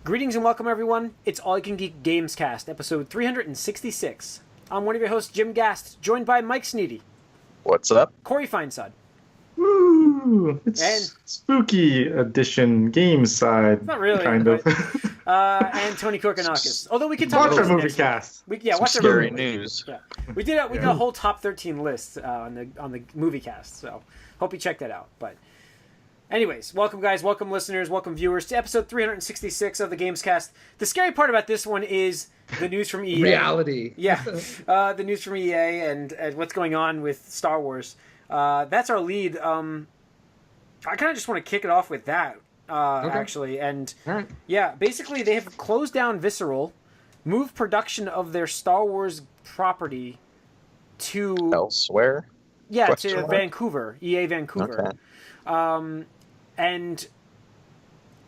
Greetings and welcome, everyone. It's All You Can Geek Gamescast, episode 366. I'm one of your hosts, Jim Gast, joined by Mike Sneedy. What's up? Corey Feinsod. Woo! It's spooky edition game side. Not really, kind of. And Tony Korkanakis. Although we could talk watch about our movie cast. watch Some our scary movie news. Yeah. We did a whole top 13 list on the movie cast, so hope you check that out. But anyways, welcome guys, welcome listeners, welcome viewers to episode 366 of the Gamescast. The scary part about this one is the news from EA. Reality. Yeah, the news from EA and what's going on with Star Wars. That's our lead. I kind of just want to kick it off with that, actually. And Alright. yeah, basically they have closed down Visceral, moved production of their Star Wars property to Elsewhere? yeah, Question to mark? Vancouver, EA Vancouver. Okay. And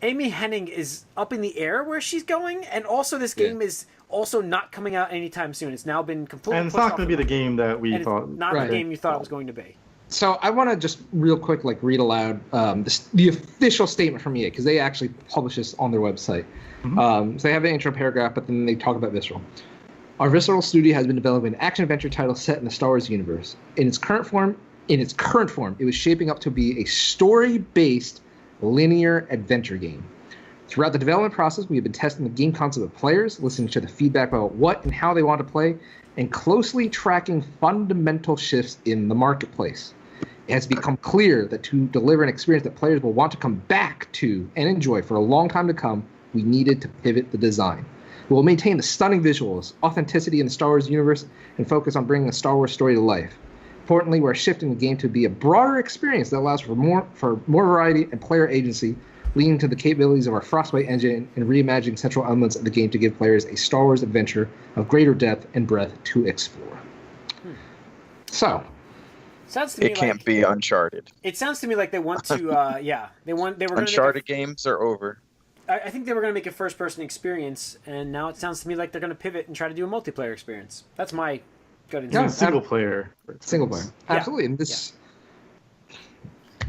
Amy Hennig is up in the air where she's going, and also this game is also not coming out anytime soon. It's now been completely And it's pushed not off going to be the game that we and thought. it's not Right. the game you thought it was going to be. So I want to just real quick read aloud the official statement from EA, because they actually publish this on their website. So they have an intro paragraph, but then they talk about Visceral. Our Visceral studio has been developing an action-adventure title set in the Star Wars universe. In its current form, it was shaping up to be a story-based linear adventure game. Throughout the development process, we have been testing the game concept with players, listening to the feedback about what and how they want to play, and closely tracking fundamental shifts in the marketplace. It has become clear that to deliver an experience that players will want to come back to and enjoy for a long time to come, we needed to pivot the design. We will maintain the stunning visuals, authenticity in the Star Wars universe, and focus on bringing a Star Wars story to life. Importantly, we're shifting the game to be a broader experience that allows for more variety and player agency, leading to the capabilities of our Frostbite engine and reimagining central elements of the game to give players a Star Wars adventure of greater depth and breadth to explore. So, Sounds to me It can't like, be Uncharted. It sounds to me like they want to. They were going to. Uncharted games are over. I think they were going to make a first-person experience, and now it sounds to me like they're going to pivot and try to do a multiplayer experience. That's my gut Yeah. instinct. Single player. single player. Yeah. Absolutely. And this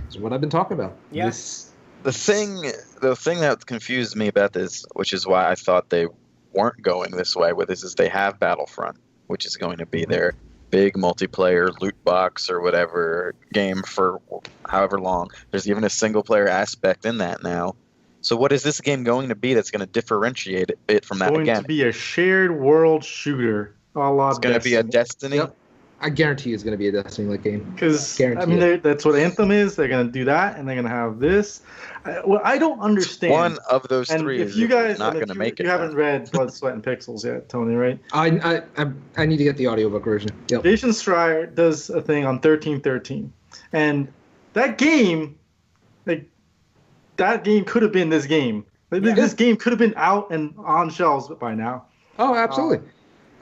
is what I've been talking about. Yeah. The thing that confused me about this, which is why I thought they weren't going this way with this, is they have Battlefront, which is going to be their big multiplayer loot box or whatever game for however long. There's even a single player aspect in that now. So what is this game going to be that's going to differentiate it from that Going again? to be a shared world shooter. It's going to be a Destiny. Yep. I guarantee it's going to be a Destiny-like game. Because Guarantee that's what Anthem is. They're going to do that, and they're going to have this. What I don't understand. One of those and three if is you guys not and if going to make it. You haven't read Blood, Sweat, and Pixels yet, Tony, right? I need to get the audiobook version. Yep. Jason Schreier does a thing on 1313, and that game, that game could have been this game. This game could have been out and on shelves by now. Oh, absolutely.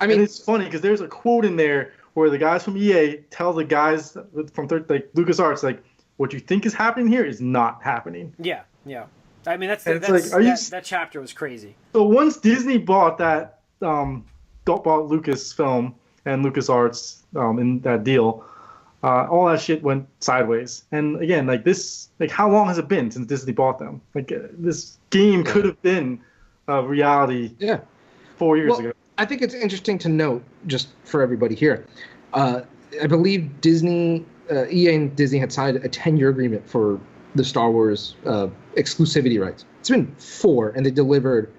I mean, and it's funny because there's a quote in there where the guys from EA tell the guys from LucasArts, what you think is happening here is not happening. Yeah. I mean, that chapter was crazy. So once Disney bought that, bought Lucasfilm and LucasArts in that deal, all that shit went sideways. And again, how long has it been since Disney bought them? This game could have been a reality 4 years ago. I think it's interesting to note, just for everybody here, I believe EA and Disney had signed a 10-year agreement for the Star Wars exclusivity rights. It's been 4, and they delivered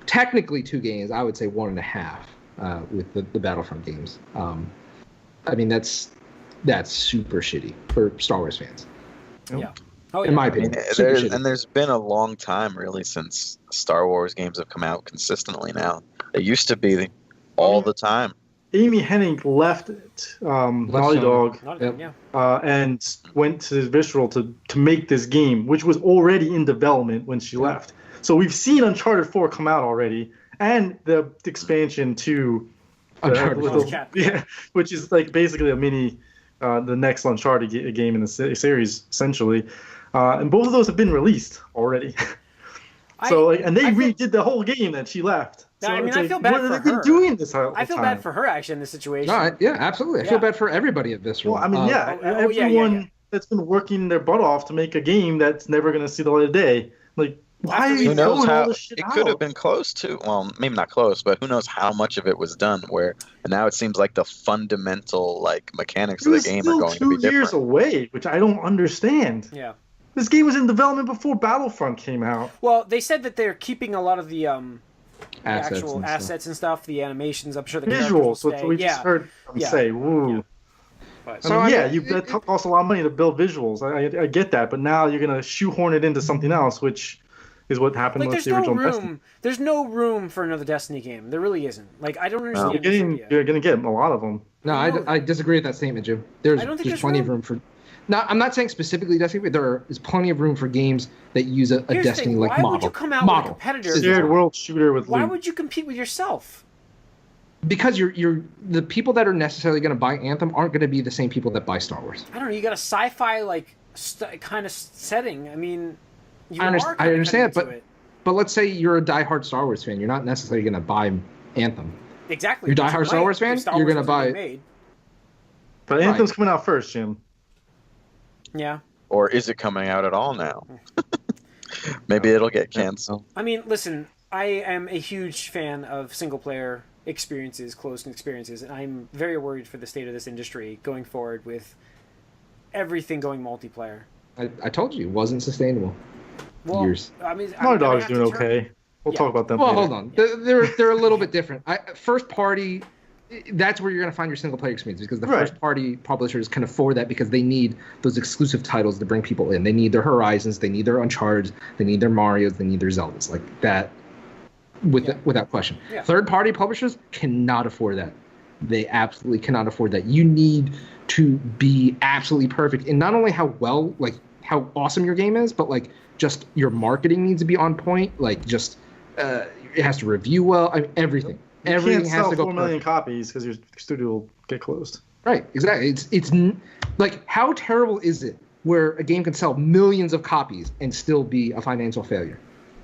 technically 2 games. I would say 1.5 with the Battlefront games. I mean, that's super shitty for Star Wars fans. Yeah. Oh, in my opinion. There's been a long time, really, since Star Wars games have come out consistently now. It used to be all the time. Amy Hennig left Naughty Dog and went to Visceral to make this game, which was already in development when she left. So we've seen Uncharted 4 come out already, and the expansion to Uncharted, which is basically a mini, the next Uncharted game in the series, essentially. And both of those have been released already. And they redid the whole game that she left. So I mean, I feel bad for her. What have they been doing this whole I feel time? bad for her, actually, in this situation. No, yeah, absolutely. I feel bad for everybody at Visceral. Well, I mean, everyone that's been working their butt off to make a game that's never going to see the light of day. Why After are we- you Who knows throwing all how this shit it out? could have been close to? Well, maybe not close, but who knows how much of it was done? And now it seems like the fundamental like mechanics It of the was game are still going to be 2 years different. away, which I don't understand. Yeah. This game was in development before Battlefront came out. Well, they said that they're keeping a lot of the Assets actual and stuff. assets and stuff, the animations. I'm sure the characters will Visuals, what stay. we Yeah. just heard them Yeah. say. Woo. Yeah. But, So, I mean, that costs a lot of money to build visuals. I get that, but now you're gonna shoehorn it into something else, which is what happened like, with there's the no original room. Destiny. There's no room for another Destiny game. There really isn't. Like, I don't understand. You're gonna get a lot of them. No, I disagree with that statement, Jim. There's I don't think there's plenty of room. room for. No, I'm not saying specifically Destiny, but there is plenty of room for games that use a Here's the thing, Destiny-like model. why would you come out with a competitor? Shared world shooter with Why loot. would you compete with yourself? Because you're the people that are necessarily going to buy Anthem aren't going to be the same people that buy Star Wars. I don't know. You got a sci-fi like kind of setting. I mean, you I are I understand, kind of into it. but let's say you're a diehard Star Wars fan, you're not necessarily going to buy Anthem. Exactly. You're a but diehard you Star might Wars fan, if Star you're Wars gonna was buy- made. But Anthem's coming out first, Jim. Yeah. Or is it coming out at all now? Maybe it'll get canceled. I mean, listen. I am a huge fan of single-player experiences, closed experiences, and I'm very worried for the state of this industry going forward with everything going multiplayer. I told you it wasn't sustainable. Well, Years. I mean, Naughty Dog's doing okay. We'll Yeah. talk about them. Well, later. hold on. They're a little bit different. First party, that's where you're going to find your single player experience because the Right. first party publishers can afford that because they need those exclusive titles to bring people in. They need their Horizons, they need their Uncharted, they need their Marios, they need their Zeldas, like that. Without question. Yeah. Third party publishers cannot afford that. They absolutely cannot afford that. You need to be absolutely perfect in not only how awesome your game is, but like just your marketing needs to be on point. Like just it has to review well. I mean, everything. You Everything can't has sell to go 4 million perfect. copies because your studio will get closed. Right, exactly. Like how terrible is it where a game can sell millions of copies and still be a financial failure?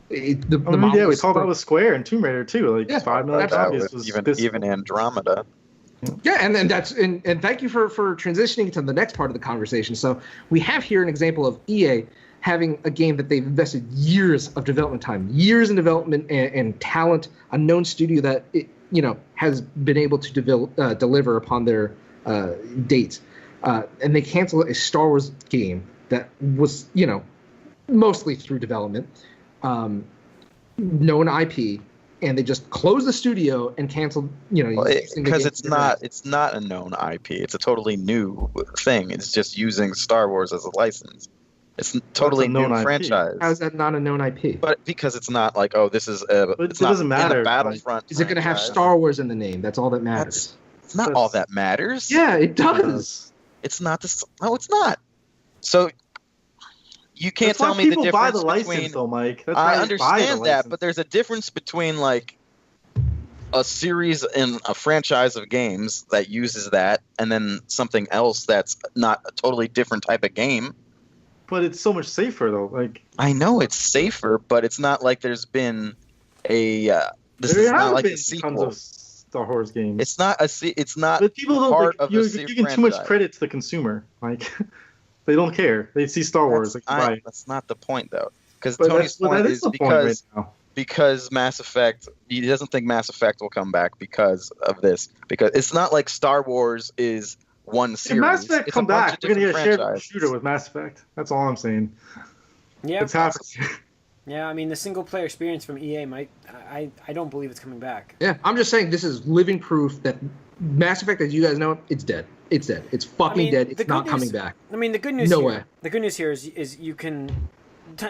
The model We is talked about with Square and Tomb Raider too. Like Yeah, 5 million absolutely. copies was Even Andromeda. Yeah, and then and thank you for transitioning to the next part of the conversation. So we have here an example of EA having a game that they've invested years of development time, years in development and talent, a known studio that has been able to deliver upon their dates, and they cancel a Star Wars game that was mostly through development, known IP. And they just closed the studio and canceled, Because it's not a known IP. It's a totally new thing. It's just using Star Wars as a license. It's a totally known new IP. franchise. How is that not a known IP? But because it's not like, this is But it's it not doesn't matter. in the Battlefront. Is it going to have franchise. Star Wars in the name? That's all that matters. It's not all that matters. Yeah, it does. It's not this. No, it's not. So you can't That's why tell me the people buy difference the license, between. though, Mike. That's why I they buy the understand that, license. but there's a difference between like a series and a franchise of games that uses that, and then something else that's not a totally different type of game. But it's so much safer, though. Like I know it's safer, but it's not like there's been a. This there is not have like been a tons sequel. of Star Wars games. It's not a. It's not. But people don't. part Like, of you're the giving too much franchise. credit to the consumer. Like they don't care. They see Star Wars. Like, buy. That's not the point, though. Because But Tony's point that is the point right now. because Mass Effect, he doesn't think Mass Effect will come back because of this. Because it's not like Star Wars is one If series. Mass Effect It's come a bunch back, of we're gonna get a different shared franchises. shooter with Mass Effect. That's all I'm saying. Yeah. It's happening. Yeah, I mean, the single-player experience from EA might... I don't believe it's coming back. Yeah, I'm just saying this is living proof that Mass Effect, as you guys know, it's dead. It's dead. It's fucking dead. the It's good not news- coming back. I mean, the good news No here... way. The good news here is you can...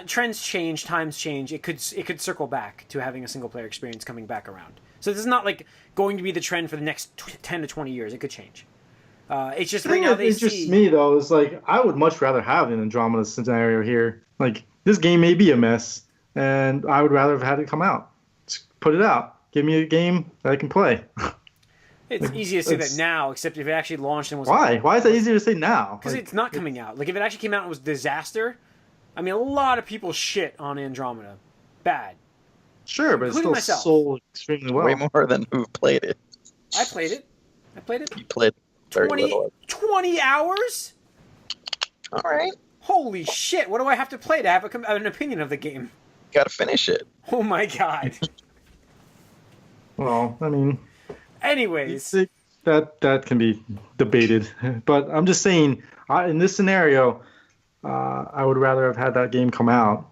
trends change, times change. It could circle back to having a single-player experience coming back around. So this is not, like, going to be the trend for the next 10 to 20 years. It could change. It's just The right thing now that they interests see... me though is like I would much rather have an Andromeda scenario here. Like this game may be a mess, and I would rather have had it come out. Just put it out. Give me a game that I can play. It's easy to say that it's- now, except if it actually launched and was... Why? Why is that easier to say now? Because Like, it's not coming out. Like, if it actually came out and was disaster... I mean, a lot of people shit on Andromeda. Bad. sure, but it's including still myself. sold extremely well. Way more than who played it. I played it. You played very 20, little. 20 hours? All right. Holy shit, what do I have to play to have an opinion of the game? got to finish it. Oh my god. Well, I mean, Anyways, that can be debated, but I'm just saying, in this scenario, I would rather have had that game come out.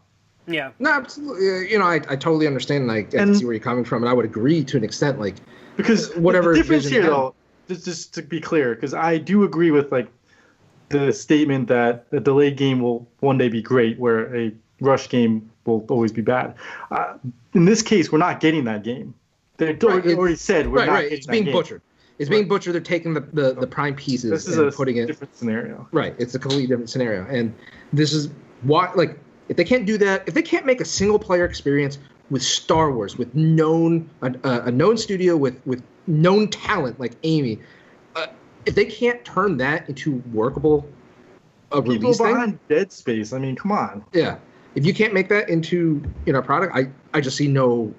yeah. No, absolutely. I totally understand. I can see where you're coming from, and I would agree to an extent. Like, because whatever the difference vision here, they have- though, just to be clear, because I do agree with like the statement that a delayed game will one day be great, where a rush game will always be bad. In this case, we're not getting that game. They already said we're not getting It's that being game. butchered. It's being butchered. They're taking the prime pieces This is and a putting it different scenario. right. It's a completely different scenario, and this is why. Like, if they can't do that, if they can't make a single player experience with Star Wars, with a known studio with known talent like Amy, if they can't turn that into workable People release behind thing, Dead Space. I mean, come on. yeah. If you can't make that into a product, I just see no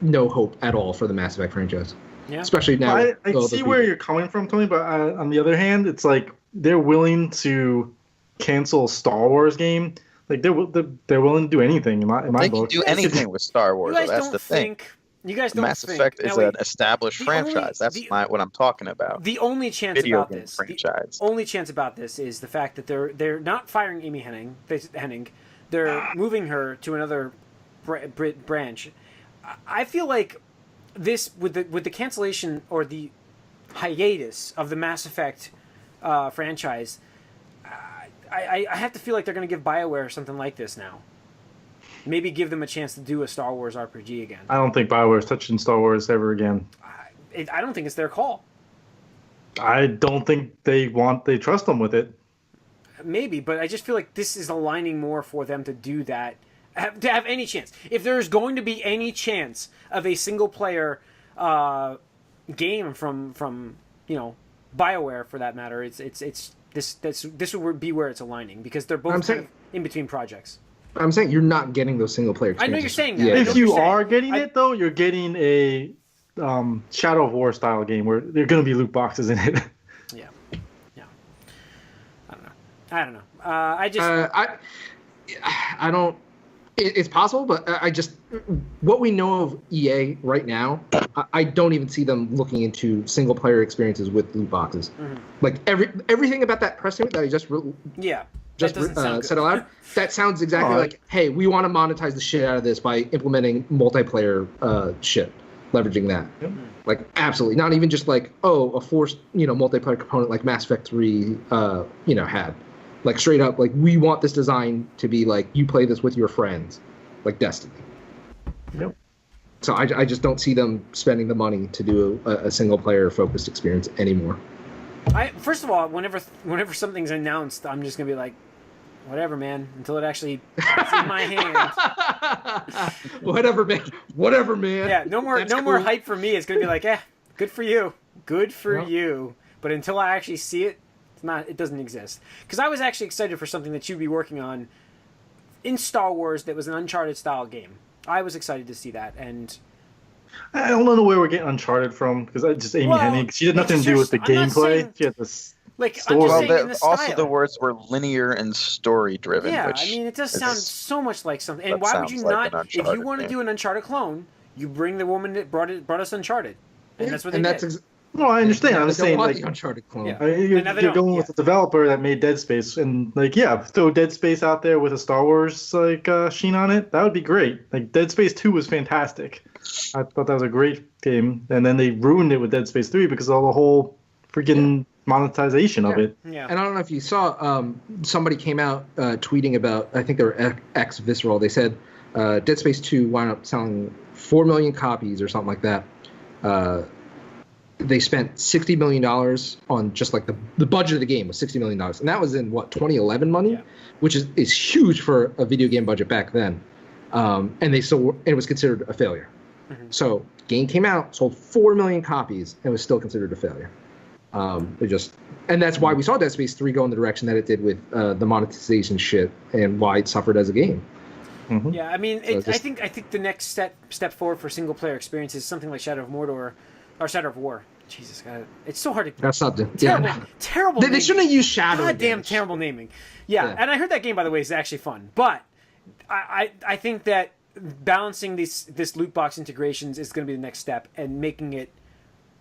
hope at all for the Mass Effect franchise. Yeah. Especially now. I see where you're coming from, Tony, but on the other hand, it's like they're willing to cancel a Star Wars game. Like they're willing to do anything in my They can book. do anything with Star Wars. You guys That's don't the thing. think. You guys don't Mass think. Effect Now, is wait, an established franchise. That's what I'm talking about. the only chance Video about game this. franchise. The only chance about this is the fact that they're not firing Amy Hennig. They're moving her to another branch. I feel like this with the cancellation or the hiatus of the Mass Effect franchise. I have to feel like they're going to give BioWare something like this now. Maybe give them a chance to do a Star Wars RPG again. I don't think BioWare's touching Star Wars ever again. I don't think it's their call. I don't think they trust them with it. Maybe, but I just feel like this is aligning more for them to do that, to have any chance. If there's going to be any chance of a single player game from BioWare for that matter, it's this would be where it's aligning because they're both kind of in between projects. I'm saying you're not getting those single player I know experiences. you're saying that. If you are getting it though, you're getting a Shadow of War style game where there are going to be loot boxes in it. Yeah. I don't know. I don't. It's possible, but I just what we know of EA right now, I don't even see them looking into single player experiences with loot boxes. Mm-hmm. Like everything about that press statement that I just said aloud, that sounds exactly like, hey, we want to monetize the shit out of this by implementing multiplayer shit, leveraging that. Yep. Like absolutely, not even just like a forced multiplayer component like Mass Effect 3 had. Like straight up, like we want this design to be like you play this with your friends, like Destiny. Yep. So I just don't see them spending the money to do a single player focused experience anymore. First of all, whenever something's announced, I'm just gonna be like, whatever, man, until it actually gets in my hand. Whatever, man. Yeah, no more hype for me. It's gonna be like, good for you, you. But until I actually see it. It doesn't exist. Because I was actually excited for something that you'd be working on in Star Wars that was an Uncharted style game. I was excited to see that, and I don't know where we're getting Uncharted from because Amy Hennig. She had nothing to do with the gameplay. She had this story. Also, the words were linear and story driven. Yeah, which I mean, it does sound so much like something. And why would you not? If you want to do an Uncharted clone, you bring the woman that brought us Uncharted, and that's what they did. No, I understand. I'm just saying, like, Uncharted clone. Yeah. You're going with the developer that made Dead Space, and throw Dead Space out there with a Star Wars sheen on it. That would be great. Like Dead Space 2 was fantastic. I thought that was a great game, and then they ruined it with Dead Space 3 because of the whole freaking monetization of it. Yeah. And I don't know if you saw, somebody came out tweeting about. I think they were ex-Visceral. They said Dead Space 2 wound up selling 4 million copies or something like that. They spent $60 million on just like the budget of the game was $60 million. And that was in 2011 money, which is huge for a video game budget back then. And it was considered a failure. Mm-hmm. So game came out, sold 4 million copies, and was still considered a failure. And that's why we saw Dead Space 3 go in the direction that it did with the monetization shit and why it suffered as a game. Mm-hmm. Yeah, I mean, I think the next step forward for single player experience is something like Shadow of Mordor. Or Shadow of War. Jesus, God. It's so hard to... That's something. Terrible They shouldn't have used Shadow. Goddamn terrible naming. Yeah, and I heard that game, by the way, is actually fun. But I think that balancing this loot box integrations is going to be the next step, and making it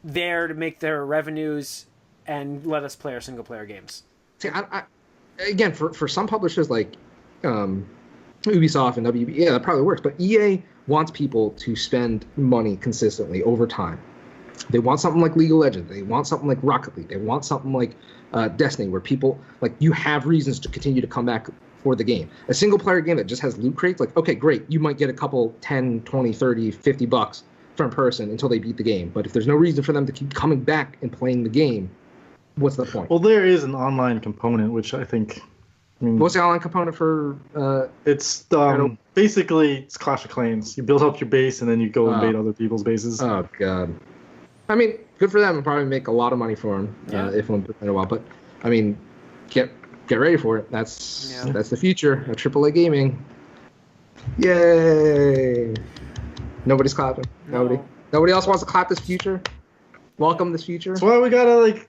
there to make their revenues and let us play our single player games. See, again, for some publishers like Ubisoft and WB, yeah, that probably works. But EA wants people to spend money consistently over time. They want something like League of Legends. They want something like Rocket League. They want something like Destiny, where people, like, you have reasons to continue to come back for the game. A single player game that just has loot crates, like, okay, great, you might get a couple 10, 20, 30, 50 bucks from a person until they beat the game. But if there's no reason for them to keep coming back and playing the game, what's the point? Well, there is an online component, which I think... what's the online component for... it's basically it's Clash of Clans. You build up your base, and then you go invade other people's bases. Oh, God. I mean, good for them. It'll probably make a lot of money for them if one in a while. But, I mean, get ready for it. That's the future of AAA gaming. Yay! Nobody's clapping. No. Nobody else wants to clap this future. Welcome this future. That's why we gotta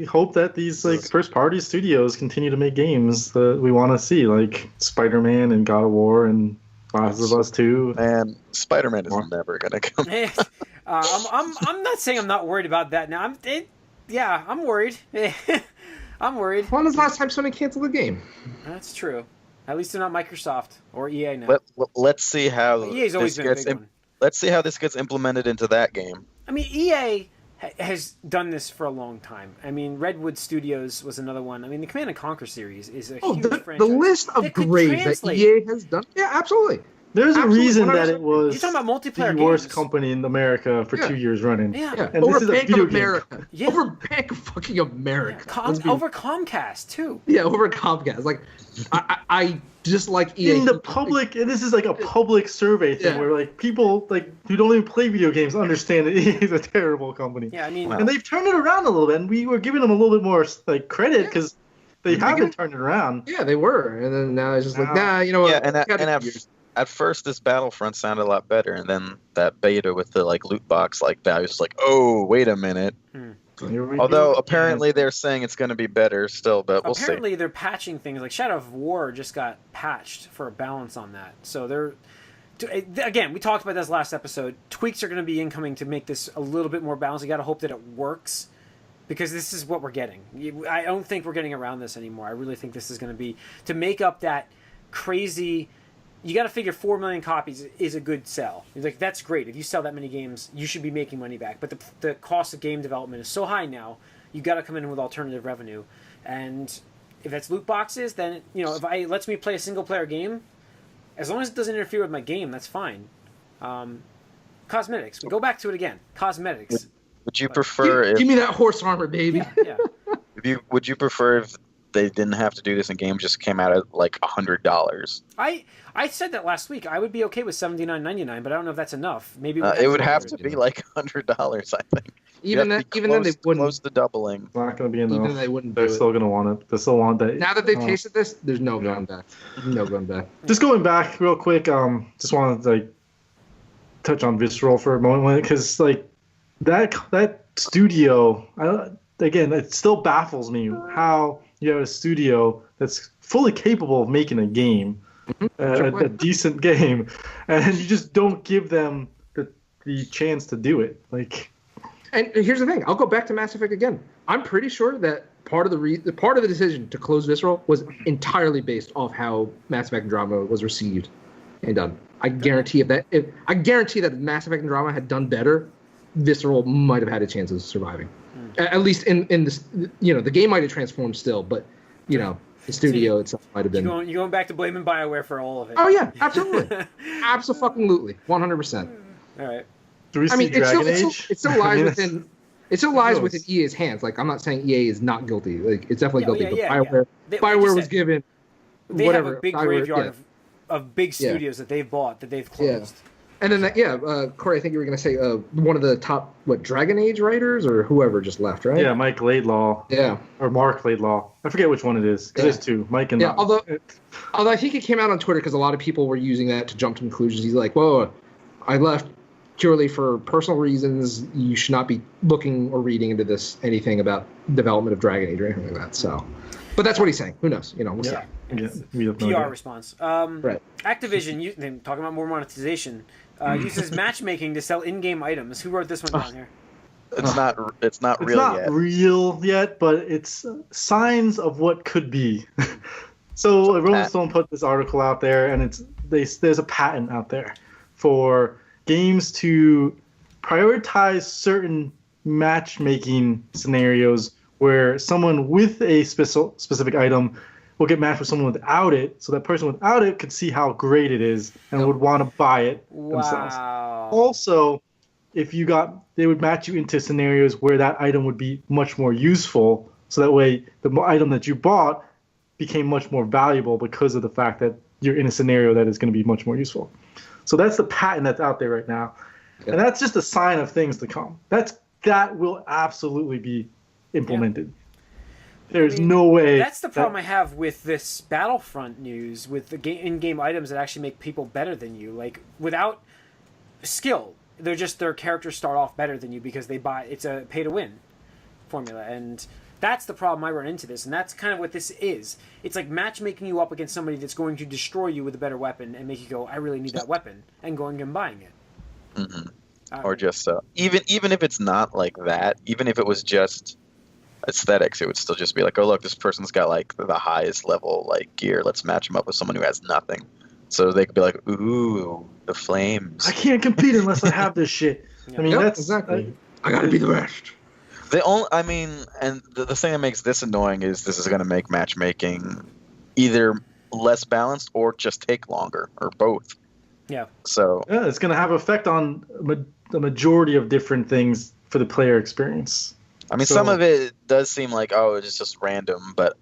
hope that these first-party studios continue to make games that we want to see, like Spider-Man and God of War and Last of Us 2. And Spider-Man is never gonna come. I'm not saying I'm not worried about that now. I'm worried. I'm worried. When was the last time Sony canceled a game? That's true. At least they're not Microsoft or EA now. Let's see how EA's always been a big one. Let's see how this gets implemented into that game. I mean, EA has done this for a long time. I mean, Redwood Studios was another one. I mean, the Command & Conquer series is a huge franchise. The list of grades that EA has done. Yeah, absolutely. There's a reason that it was You're talking about multiplayer the worst company in America for 2 years running. Yeah. And over this is a Bank video of America. game. Yeah. Over Bank of fucking America. Over Comcast, too. Yeah, over Comcast. Like, I dislike EA. In the public, and this is like a public survey thing where like people who don't even play video games understand that EA is a terrible company. Yeah, I mean, and they've turned it around a little bit, and we were giving them a little bit more credit because they haven't turned it around. Yeah, they were, and then now it's just like, nah, you know what? Yeah, at first this Battlefront sounded a lot better, and then that beta with the loot box value was like, oh, wait a minute. Although apparently they're saying it's going to be better still, but we'll see. Apparently they're patching things. Like Shadow of War just got patched for a balance on that. So they're... Again, we talked about this last episode. Tweaks are going to be incoming to make this a little bit more balanced. You got to hope that it works, because this is what we're getting. I don't think we're getting around this anymore. I really think this is going to be... To make up that crazy... You got to figure 4 million copies is a good sell. Like, that's great. If you sell that many games, you should be making money back. But the cost of game development is so high now, you got to come in with alternative revenue. And if it's loot boxes, then if it lets me play a single player game, as long as it doesn't interfere with my game, that's fine. Cosmetics. We go back to it again. Cosmetics. Would you prefer? Give me that horse armor, baby. Yeah. Would you prefer if they didn't have to do this and game just came out at $100? I said that last week. I would be okay with $79.99, but I don't know if that's enough. Maybe it would have to be $100, I think. Even then they wouldn't. Close the doubling. It's not going to be enough. Even they wouldn't. They're still going to want it. They still want that. Now that they've tasted this, there's no going back. No going back. Just going back real quick. Just wanted to touch on Visceral for a moment, because that studio. Again, it still baffles me how you have a studio that's fully capable of making a game, a decent game, and you just don't give them the chance to do it. And here's the thing: I'll go back to Mass Effect again. I'm pretty sure that part of the decision to close Visceral was entirely based off how Mass Effect Andromeda was received and done. I guarantee that Mass Effect Andromeda had done better, Visceral might have had a chance of surviving. At least in this, the game might have transformed still, but the studio itself might have been. You're going back to blaming BioWare for all of it. Oh yeah, absolutely, absolutely, 100%. All right. Do we see Dragon Age? It still lies within. It still lies within EA's hands. I'm not saying EA is not guilty. It's definitely guilty. But BioWare was given. They whatever. have a big graveyard of big studios that they've bought, that they've closed. Yeah. And then, Corey, I think you were going to say one of the top, Dragon Age writers or whoever just left, right? Yeah, Mike Laidlaw. Yeah. Or Mark Laidlaw. I forget which one it is. There's two, Mike and Mark. Although I think it came out on Twitter because a lot of people were using that to jump to conclusions. He's like, whoa, I left purely for personal reasons. You should not be looking or reading into anything about development of Dragon Age or anything like that. So, But that's what he's saying. Who knows? We'll see. Yeah. We have no PR idea. response. Right. Activision, talking about more monetization, uses matchmaking to sell in-game items. Who wrote this one down here? It's not. It's not It's real not yet. real yet, but it's signs of what could be. So Rolling Stone put this article out there, and there's a patent out there for games to prioritize certain matchmaking scenarios where someone with a specific item will get matched with someone without it, so that person without it could see how great it is and would want to buy it themselves. Wow. Also, they would match you into scenarios where that item would be much more useful, so that way the item that you bought became much more valuable because of the fact that you're in a scenario that is going to be much more useful. So that's the patent that's out there right now. And that's just a sign of things to come. That will absolutely be implemented. There's no way. That's the problem I have with this Battlefront news, with the in-game items that actually make people better than you. Like, without skill, their characters start off better than you because it's a pay-to-win formula. And that's the problem I run into this, and that's kind of what this is. It's like matchmaking you up against somebody that's going to destroy you with a better weapon and make you go, I really need that weapon, and going and buying it. Mm-hmm. Or just even if it's not like that, even if it was just aesthetics, it would still just be like, oh look, this person's got like the highest level like gear. Let's match him up with someone who has nothing. So they could be like, ooh, the flames. I can't compete unless I have this shit. Yeah. I mean, that's exactly. I gotta be the best. And the thing that makes this annoying is this is going to make matchmaking either less balanced or just take longer, or both. Yeah. So yeah, it's going to have effect on the majority of different things for the player experience. I mean, some of it does seem like, oh, it's just random, but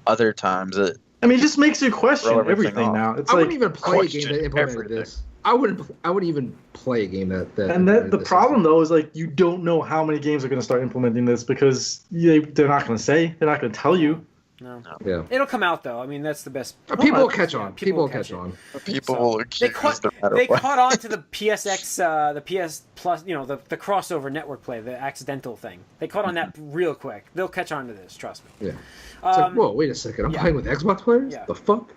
other times it just makes you question everything now. I wouldn't even play a game that implemented this. I wouldn't even play a game that. And the problem though is like you don't know how many games are going to start implementing this because they're not going to say, they're not going to tell you. No. Yeah. It'll come out though. I mean, that's the best. People will catch on. People will catch on. People will They caught on to the PSX, the PS Plus, the crossover network play, the accidental thing. They caught on that real quick. They'll catch on to this. Trust me. Yeah. It's like, whoa, wait a second. I'm playing with Xbox players. Yeah. The fuck.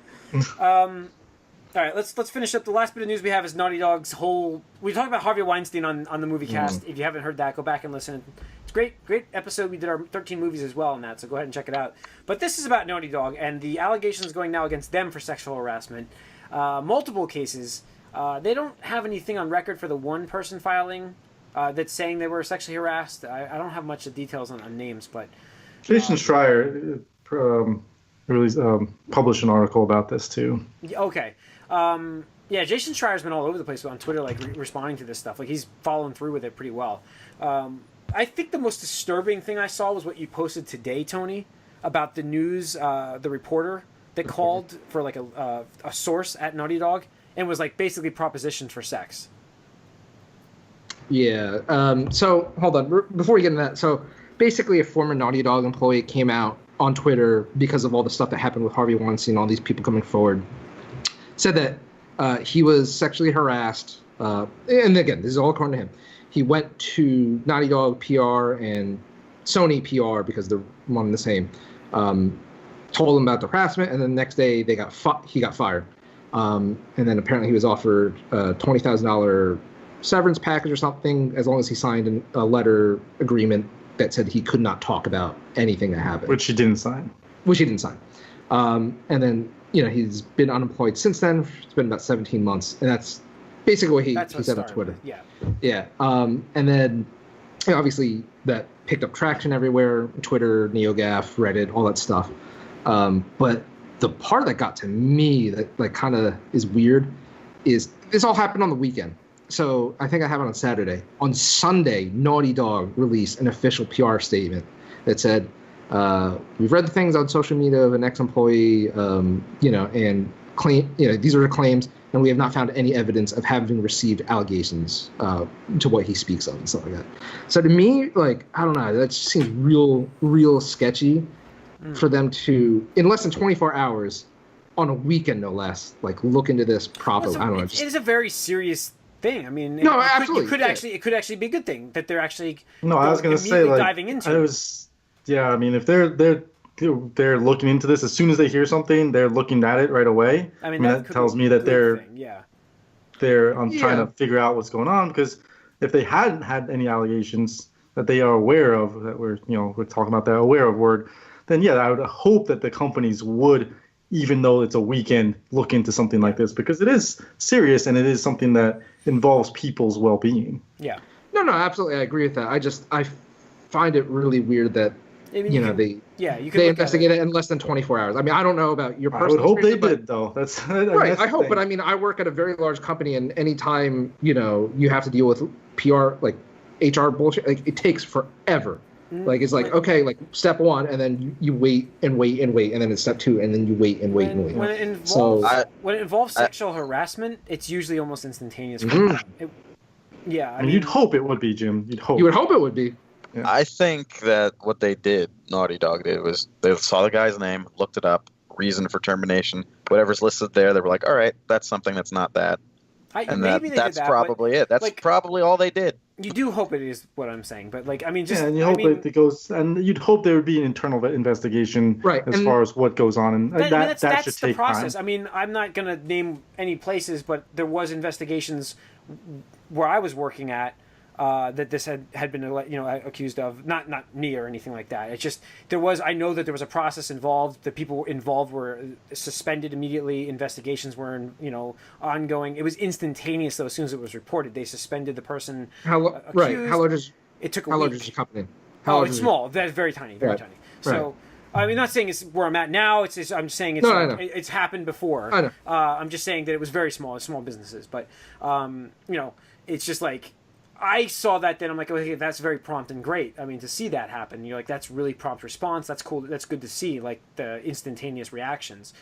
All right, let's finish up. The last bit of news we have is Naughty Dog's whole. We talked about Harvey Weinstein on the movie cast. If you haven't heard that, go back and listen. It's great episode. We did our 13 movies as well on that, so go ahead and check it out. But this is about Naughty Dog and the allegations going now against them for sexual harassment. Multiple cases. They don't have anything on record for the one person filing that's saying they were sexually harassed. I don't have much of details on names, but Jason Schreier published an article about this too. Okay. Jason Schreier's been all over the place on Twitter, like responding to this stuff. Like he's following through with it pretty well. I think the most disturbing thing I saw was what you posted today, Tony, about the news, the reporter that called for like a source at Naughty Dog and was like basically propositioned for sex. Yeah. So hold on, before we get into that. So basically, a former Naughty Dog employee came out on Twitter because of all the stuff that happened with Harvey Weinstein, all these people coming forward. Said that he was sexually harassed, and again, this is all according to him. He went to Naughty Dog PR and Sony PR because they're one and the same. Told him about the harassment, and then the next day he got fired. And then apparently he was offered a $20,000 severance package or something as long as he signed a letter agreement that said he could not talk about anything that happened. Which he didn't sign. And then he's been unemployed since then. It's been about 17 months, and that's basically what he said on Twitter. Yeah. Yeah. And then obviously that picked up traction everywhere: Twitter, NeoGAF, Reddit, all that stuff. But the part that got to me that like kind of is weird is this all happened on the weekend. So I think I have it on Saturday. On Sunday, Naughty Dog released an official PR statement that said, we've read the things on social media of an ex-employee, and claim, these are the claims, and we have not found any evidence of having received allegations to what he speaks of and stuff like that. So to me, like, I don't know, that just seems real sketchy for them to, in less than 24 hours, on a weekend no less, like look into this properly. I don't know. It is a very serious thing. I mean, absolutely. It could actually be a good thing that they're actually I was going to say, like, diving into. I mean, if they're they're looking into this. As soon as they hear something, they're looking at it right away. I mean, that tells me that they're thing. Yeah. they're trying to figure out what's going on, because if they hadn't had any allegations that they are aware of, that we're talking about that aware of word, then yeah, I would hope that the companies would, even though it's a weekend, look into something like this, because it is serious and it is something that involves people's well-being. Yeah. No, absolutely, I agree with that. I find it really weird that they investigate it in less than 24 hours. I mean, I don't know about your personal. I would hope they did, though. That's right. That's I hope, but I mean, I work at a very large company, and anytime you have to deal with PR, like HR bullshit, like it takes forever. Like it's like, okay, like step one, and then you wait and wait and wait, and then it's step two, and then you wait and wait and wait. When it involves sexual harassment, it's usually almost instantaneous. I mean, you'd hope it would be, Jim. You'd hope. You would hope it would be. Yeah. I think that what they did, Naughty Dog did, was they saw the guy's name, looked it up, reason for termination, whatever's listed there. They were like, all right, that's something that's not that. That's probably it. That's probably all they did. You do hope it is what I'm saying, but like, I mean, just and you hope it goes, and you'd hope there would be an internal investigation, right, as far as what goes on, and that should that's the take process. time. I mean, I'm not gonna name any places, but there was investigations where I was working at that this had been accused of, not me or anything like that. It's just I know that there was a process involved. The people involved were suspended immediately. Investigations were ongoing. It was instantaneous though. As soon as it was reported, they suspended the person accused. Right. How large is it? Took a how week. large is the company? It's small. That's very tiny. Very tiny. So. I mean, not saying it's where I'm at now. I'm just saying it's happened before. I know. I'm just saying that it was very small businesses. But it's just like, I saw that, then I'm like, okay, that's very prompt and great. I mean, to see that happen, you're like, that's really prompt response. That's cool. That's good to see, like the instantaneous reactions,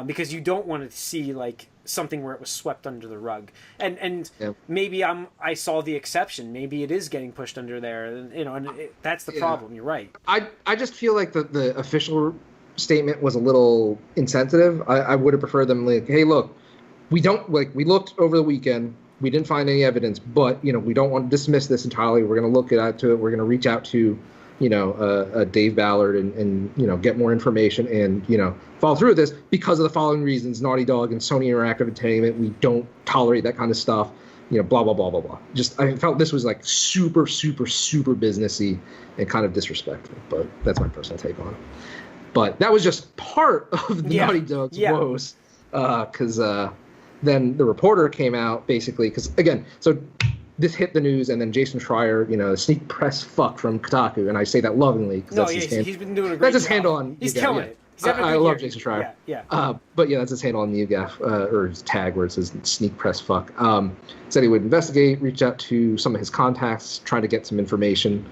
because you don't want to see like something where it was swept under the rug. And maybe I saw the exception. Maybe it is getting pushed under there, and that's the problem. You're right. I just feel like the official statement was a little insensitive. I would have preferred them like, hey, look, we looked over the weekend. We didn't find any evidence, but we don't want to dismiss this entirely. We're going to look into it. We're going to reach out to, Dave Ballard and get more information and follow through with this because of the following reasons: Naughty Dog and Sony Interactive Entertainment. We don't tolerate that kind of stuff. Blah blah blah blah blah. Just I felt this was like super super super businessy and kind of disrespectful. But that's my personal take on it. But that was just part of the Naughty Dog's woes, because. Then the reporter came out basically because again, so this hit the news, and then Jason Schreier, sneak press fuck from Kotaku, and I say that lovingly because he's been doing a great that's his job. handle on. He's killing it. I love Jason Schreier. Yeah. But that's his handle on the UGAF or his tag where it says sneak press fuck. Said he would investigate, reach out to some of his contacts, try to get some information.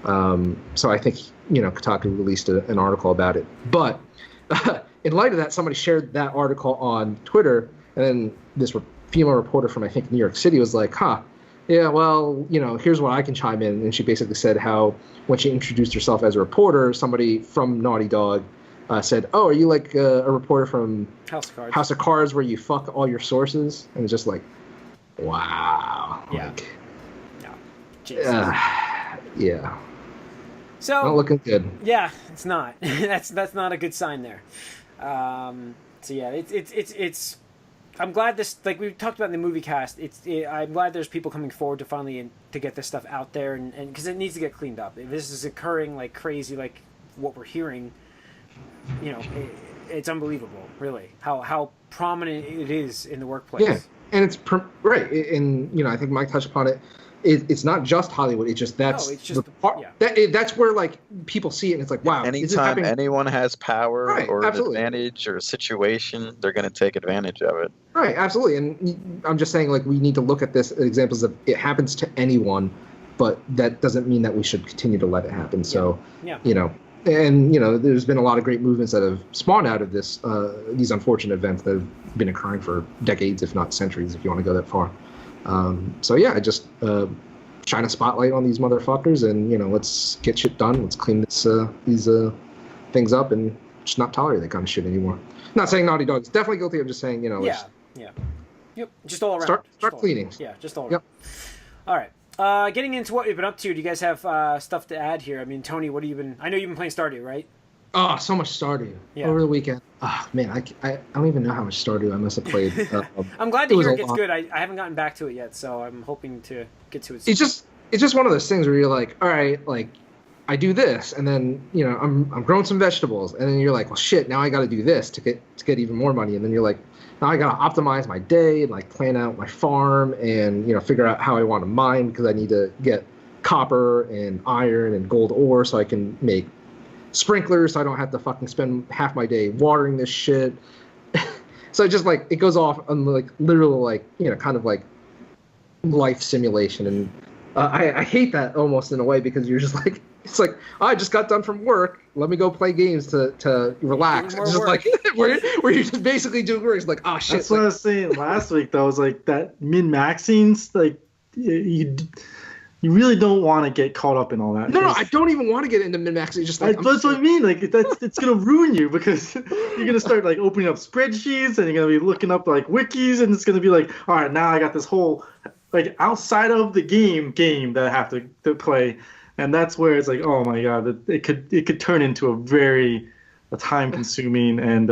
So I think Kotaku released an article about it. But in light of that, somebody shared that article on Twitter. And then this female reporter from, I think, New York City was like, here's what I can chime in. And she basically said how when she introduced herself as a reporter, somebody from Naughty Dog said, oh, are you like a reporter from House of Cards where you fuck all your sources? And it's just like, wow. Yeah. Yeah. So not looking good. Yeah, it's not. that's not a good sign there. So yeah, it's I'm glad this, like we talked about in the movie cast, I'm glad there's people coming forward to finally to get this stuff out there, and because it needs to get cleaned up. If this is occurring like crazy, like what we're hearing, it's unbelievable, really, how prominent it is in the workplace. Yeah, and it's right, and I think Mike touched upon it. It's not just Hollywood. It's just that's where like people see it and it's like, wow. Anytime anyone has power or an advantage or a situation, they're going to take advantage of it. Right, absolutely. And I'm just saying, like, we need to look at this examples of it happens to anyone, but that doesn't mean that we should continue to let it happen. So, and there's been a lot of great movements that have spawned out of this these unfortunate events that have been occurring for decades, if not centuries, if you want to go that far. I just shine a spotlight on these motherfuckers, and let's get shit done. Let's clean these things up and just not tolerate that kind of shit anymore. Not saying Naughty Dog is definitely guilty. I'm just saying, Yep, just all around. Start cleaning. Yeah, just all around. All right. Getting into what we've been up to. Do you guys have stuff to add here? I mean, Tony, what have you been? I know you've been playing Stardew, right? Oh, so much Stardew over the weekend. Oh man, I don't even know how much Stardew I must have played. I'm glad to hear it gets good. I haven't gotten back to it yet, so I'm hoping to get to it soon. It's just one of those things where you're like, all right, like I do this, and then I'm growing some vegetables, and then you're like, well shit, now I got to do this to get even more money, and then you're like, now I got to optimize my day and like plan out my farm and figure out how I want to mine because I need to get copper and iron and gold ore so I can make sprinklers so I don't have to fucking spend half my day watering this shit. So it just like it goes off on like literal like kind of like life simulation, and I hate that almost in a way because you're just like it's like I just got done from work, let me go play games to relax. It's just like where you're just basically doing work. It's like shit. That's what I was saying last week though. Was like that min-maxing, like you really don't want to get caught up in all that. No, I don't even want to get into min-maxing. Just like that's what I mean. Like it's gonna ruin you because you're gonna start like opening up spreadsheets and you're gonna be looking up like wikis and it's gonna be like, all right, now I got this whole like outside of the game that I have to play, and that's where it's like, oh my god, it could turn into a time consuming and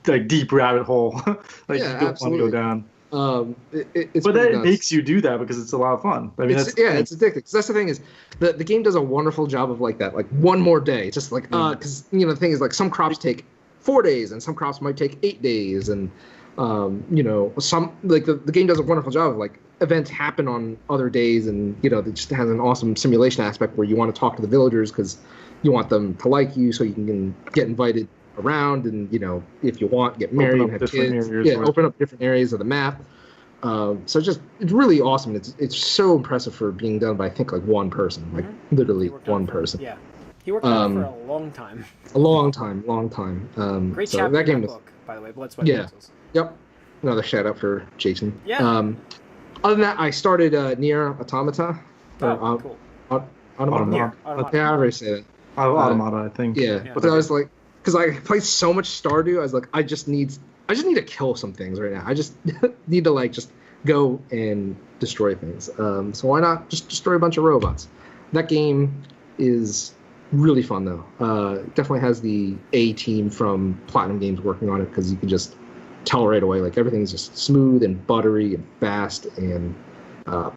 like deep rabbit hole. Like you don't want to go down. But that makes you do that because it's a lot of fun. I mean, it's addictive. Because that's the thing is, the game does a wonderful job of like that, like one more day. It's just like because the thing is like some crops take 4 days and some crops might take 8 days, and some like the game does a wonderful job of like events happen on other days, and it just has an awesome simulation aspect where you want to talk to the villagers because you want them to like you so you can get invited around and if you want get married and have kids, open up different areas of the map. So it's really awesome. It's so impressive for being done by I think like one person, like literally one person. Yeah, he worked on it for a long time. A long time. Great chapter that game in that book, by the way. Blood, Sweat, and Pencils. Yep. Another shout out for Jason. Yeah. Other than that, I started Nier Automata. Cool. Automata. Yeah, I already say that. Automata, I think. Yeah. But I was like, because I played so much Stardew, I was like, I just need to kill some things right now. I just need to like just go and destroy things. So why not just destroy a bunch of robots? That game is really fun though. It definitely has the A team from Platinum Games working on it because you can just tell right away like everything's just smooth and buttery and fast and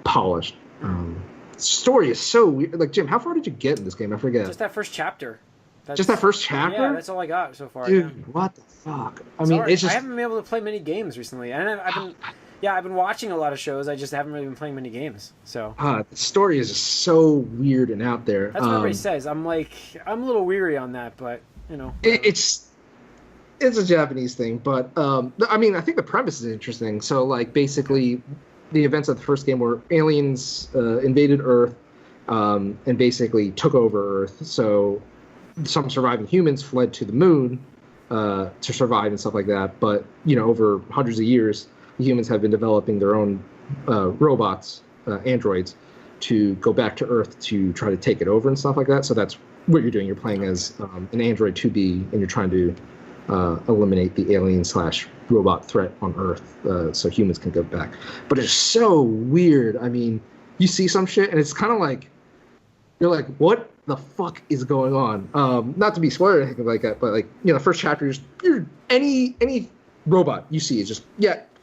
polished. Story is so weird. Like Jim, how far did you get in this game? I forget. Just that first chapter. Just that first chapter? Yeah, that's all I got so far. Dude, what the fuck? I mean, it's just... I haven't been able to play many games recently. And I've been watching a lot of shows. I just haven't really been playing many games. So the story is just so weird and out there. That's what everybody says. I'm a little weary on that, but it's a Japanese thing. But I mean, I think the premise is interesting. So like basically, the events of the first game were aliens invaded Earth and basically took over Earth. So some surviving humans fled to the moon to survive and stuff like that. But, over hundreds of years, the humans have been developing their own robots, androids, to go back to Earth to try to take it over and stuff like that. So that's what you're doing. You're playing as an android 2B, and you're trying to eliminate the alien/robot threat on Earth so humans can go back. But it's so weird. I mean, you see some shit, and it's kind of like, you're like, what the fuck is going on? Not to be spoiled or anything like that, but like, the first chapter, you're any robot you see is just,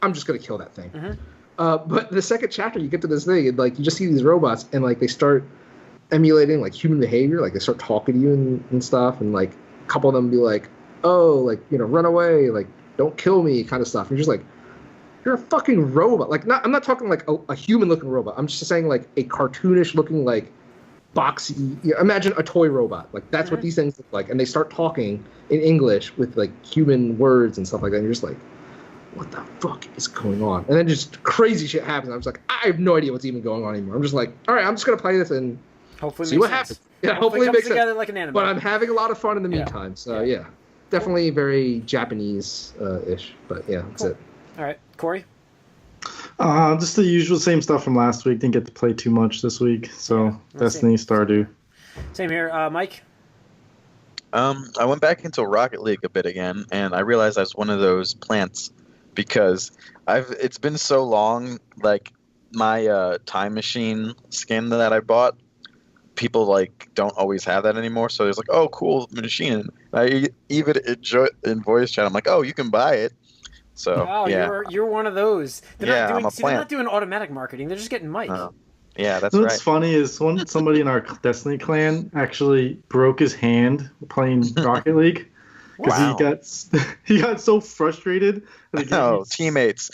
I'm just gonna kill that thing. But the second chapter, you get to this thing, and like you just see these robots, and like they start emulating like human behavior, like they start talking to you and stuff, and like a couple of them be like, oh, like run away, like don't kill me, kind of stuff. And you're just like, you're a fucking robot. Like I'm not talking like a human looking robot. I'm just saying like a cartoonish looking like boxy, imagine a toy robot. Like that's what these things look like, and they start talking in English with like human words and stuff like that, and you're just like, what the fuck is going on? And then just crazy shit happens. I was like, I have no idea what's even going on anymore. I'm just like, all right, I'm just gonna play this and hopefully see what happens. Yeah, hopefully it makes sense. Like an anime. But I'm having a lot of fun in the meantime. So yeah, definitely very Japanese ish. But yeah, that's it. All right, Corey. Just the usual same stuff from last week. Didn't get to play too much this week, so Destiny, Stardew. Same here, Mike. I went back into Rocket League a bit again, and I realized I was one of those plants because it's been so long. Like my time machine skin that I bought people like don't always have that anymore. So there's like, oh, cool machine. I even enjoy in voice chat. I'm like, oh, you can buy it. So Oh, yeah, you're one of those. I'm a They're not doing automatic marketing. They're just getting Mike. Yeah, that's What's right. funny is somebody in our Destiny clan actually broke his hand playing Rocket League because he got so frustrated. No, teammates.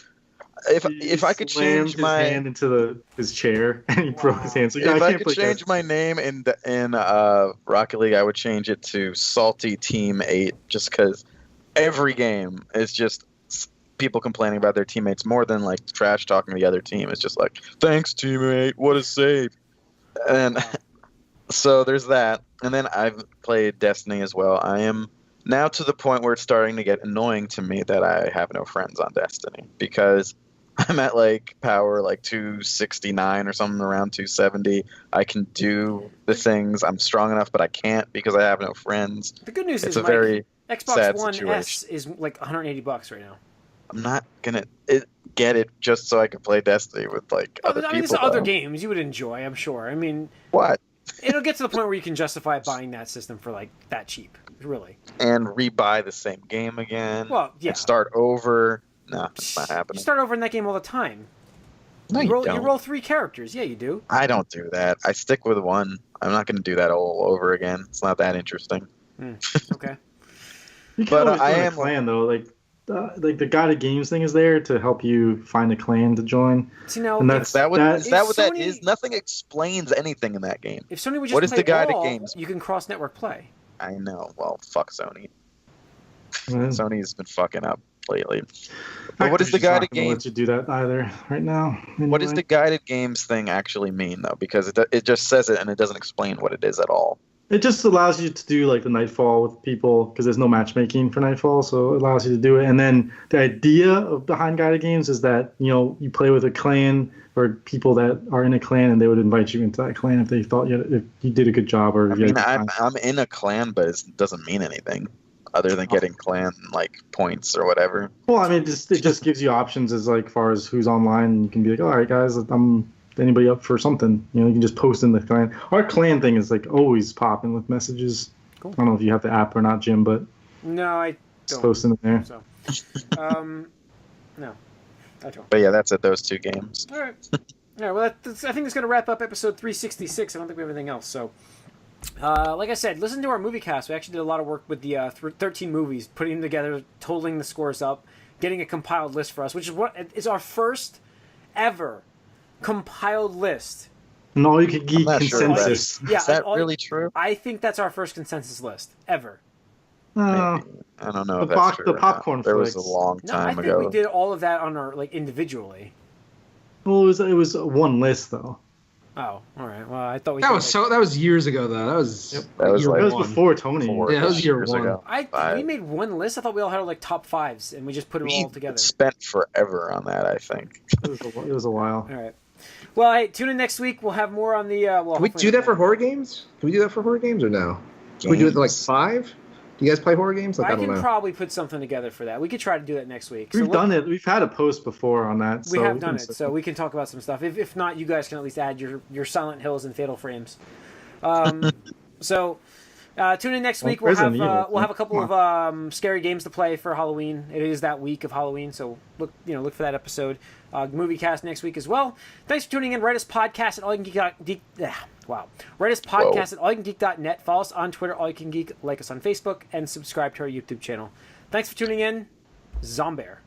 If I could change his my hand into his chair and he broke his hand. So if I could change my name in Rocket League, I would change it to Salty Team 8, just because every game is just people complaining about their teammates more than like trash talking the other team. It's just like, thanks teammate, what a save. And so there's that. And then I've played Destiny as well. I am now to the point where it's starting to get annoying to me that I have no friends on Destiny, because I'm at like power like 269 or something, around 270. I can do the things. I'm strong enough, but I can't because I have no friends. The good news it's is, a very Xbox sad One situation. S is like $180 right now. I'm not gonna get it just so I can play Destiny with like other people. There's other games you would enjoy, I'm sure. I mean, what? It'll get to the point where you can justify buying that system for like that cheap, really. And rebuy the same game again. Well, yeah. And start over. No, it's not happening. You start over in that game all the time. No, you don't. You roll 3 characters. Yeah, you do. I don't do that. I stick with one. I'm not going to do that all over again. It's not that interesting. Okay. You can always join a clan though. Like the guided games thing is there to help you find a clan to join. See, now, and is that what that is? Nothing explains anything in that game. If Sony would just what is play the guided all, games? you can cross network play. I know. Well, fuck Sony. Sony's been fucking up lately. But what is the guided game? Let you do that either right now. Anyway. What does the guided games thing actually mean though? Because it just says it and it doesn't explain what it is at all. It just allows you to do like the Nightfall with people because there's no matchmaking for Nightfall, so it allows you to do it. And then the idea behind guided games is that you play with a clan or people that are in a clan, and they would invite you into that clan if they thought if you did a good job. Or I'm in a clan, but it doesn't mean anything other than getting clan like points or whatever. Well, I mean, it just gives you options as like far as who's online. You can be like, all right, guys, anybody up for something? You can just post in the clan. Our clan thing is like always popping with messages. Cool. I don't know if you have the app or not, Jim, but no, I don't. Just posting it there. So, no, I don't. But yeah, that's it. Those 2 games. All right. Well, I think it's going to wrap up episode 366. I don't think we have anything else. So, like I said, listen to our movie cast. We actually did a lot of work with the 13 movies, putting them together, totaling the scores up, getting a compiled list for us, which is what is our first ever compiled list. And all you could geek consensus. Is that really true? I think that's our first consensus list ever. I don't know if that's true. The popcorn there flicks. was a long time ago. I think we did all of that on our individually. Well, it was one list though. Oh, all right. Well, I thought we. That was years ago though. That was before Tony. Yeah, that was year 1. We made one list. I thought we all had like top 5s, and we just put it all together. Spent forever on that, I think. It was a while. All right. Well, hey, tune in next week. We'll have more on the. Can we do that for horror games? Can we do that for horror games or no? Can we do it like 5? Do you guys play horror games? I can probably put something together for that. We could try to do that next week. We've done it. We've had a post before on that. We have done it, so we can talk about some stuff. If not, you guys can at least add your Silent Hills and Fatal Frames. So tune in next week. We'll have a couple of scary games to play for Halloween. It is that week of Halloween, so look for that episode. Movie cast next week as well. Thanks for tuning in. Write us podcast at allyoucangeek.net. Wow. Write us podcast at allyoucangeek.net. Follow us on Twitter, allyoucangeek. Like us on Facebook, and subscribe to our YouTube channel. Thanks for tuning in. Zombear.